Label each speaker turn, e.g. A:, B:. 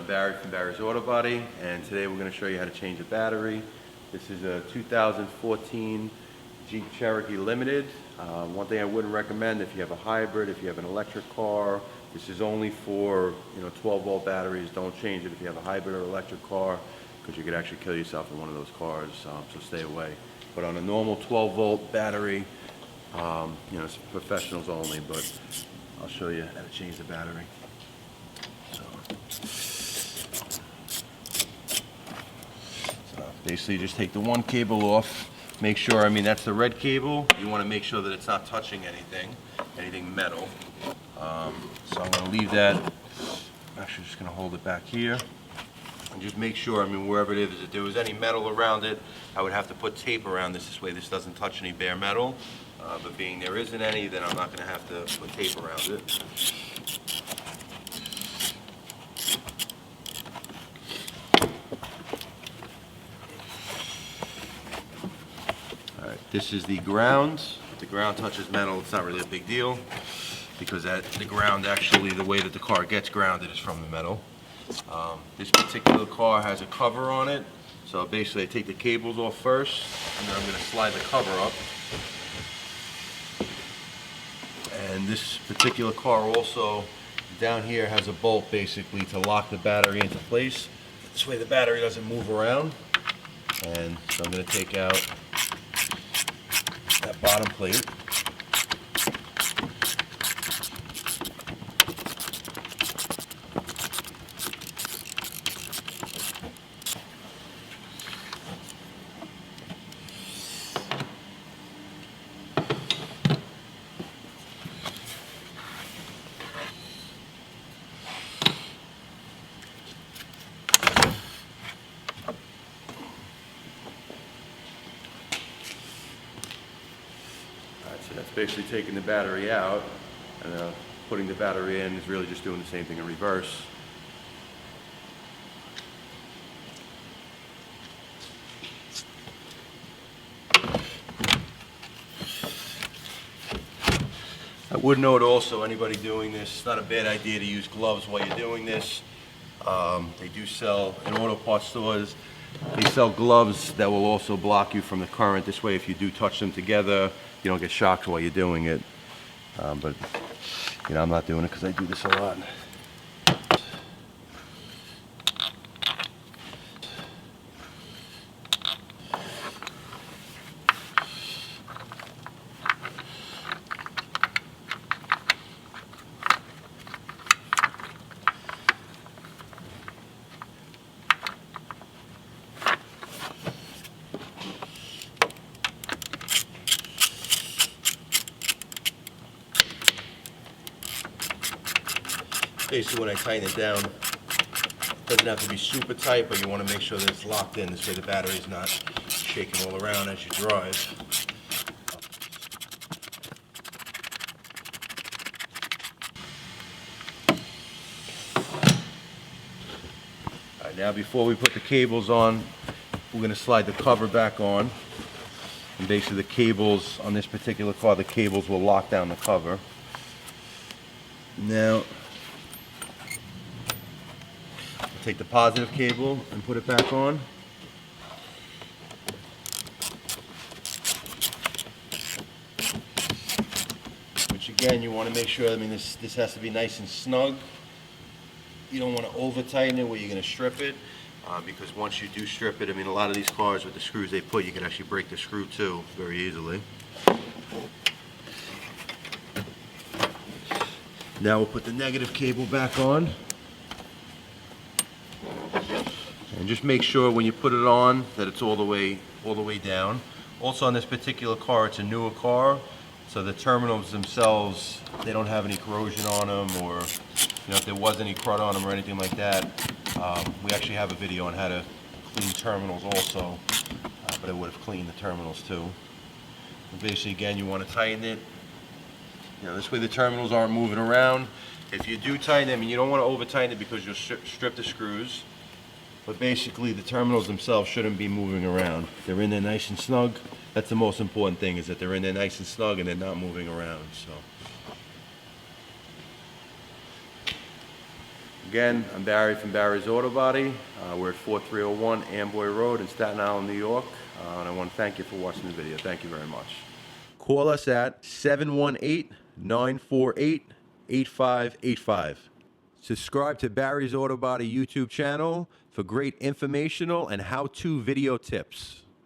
A: Barry from Barry's Auto Body, and today we're going to show you how to change a battery. This is a 2014 Jeep Cherokee Limited. One thing I wouldn't recommend if you have a hybrid, if you have an electric car, this is only for 12-volt batteries. Don't change it if you have a hybrid or electric car, because you could actually kill yourself in one of those cars, so stay away. But on a normal 12-volt battery, it's professionals only, but I'll show you how to change the battery. So basically just take the one cable off. Make sure, that's the red cable. You want to make sure that it's not touching anything metal. So I'm going to leave that. I'm actually just going to hold it back here. And just make sure, wherever it is, if there was any metal around it, I would have to put tape around this way this doesn't touch any bare metal. But being there isn't any, then I'm not going to have to put tape around it. Alright, this is the ground. If the ground touches metal, it's not really a big deal, because the ground, actually, the way that the car gets grounded is from the metal. This particular car has a cover on it, so basically I take the cables off first, and then I'm going to slide the cover up. And this particular car also, down here, has a bolt basically to lock the battery into place. This way the battery doesn't move around. And so I'm going to take out that bottom plate. So that's basically taking the battery out, and putting the battery in is really just doing the same thing in reverse. I would note also, anybody doing this, it's not a bad idea to use gloves while you're doing this. They do sell, in auto parts stores, they sell gloves that will also block you from the current. This way, if you do touch them together, you don't get shocked while you're doing it. But I'm not doing it because I do this a lot. Basically, when I tighten it down, it doesn't have to be super tight, but you want to make sure that it's locked in. This way the battery's not shaking all around as you drive. Alright, now before we put the cables on, we're going to slide the cover back on. And basically the cables on this particular car, the cables will lock down the cover. Now, take the positive cable and put it back on. Which again, you want to make sure, this has to be nice and snug. You don't want to over tighten it where you're going to strip it, because once you do strip it, a lot of these cars with the screws they put, you can actually break the screw too very easily. Now we'll put the negative cable back on. And just make sure when you put it on that it's all the way down. Also on this particular car, it's a newer car, so the terminals themselves, they don't have any corrosion on them, or if there was any crud on them or anything like that. We actually have a video on how to clean terminals also, but it would have cleaned the terminals too. And basically, again, you want to tighten it. This way the terminals aren't moving around. If you do tighten them, you don't want to over tighten it because you'll strip the screws. But basically, the terminals themselves shouldn't be moving around. They're in there nice and snug. That's the most important thing, is that they're in there nice and snug and they're not moving around. So Again, I'm Barry from Barry's Auto Body. We're at 4301 Amboy Road in Staten Island, New York. And I want to thank you for watching the video. Thank you very much. Call us at 718-948-8585. Subscribe to Barry's Auto Body YouTube channel for great informational and how-to video tips.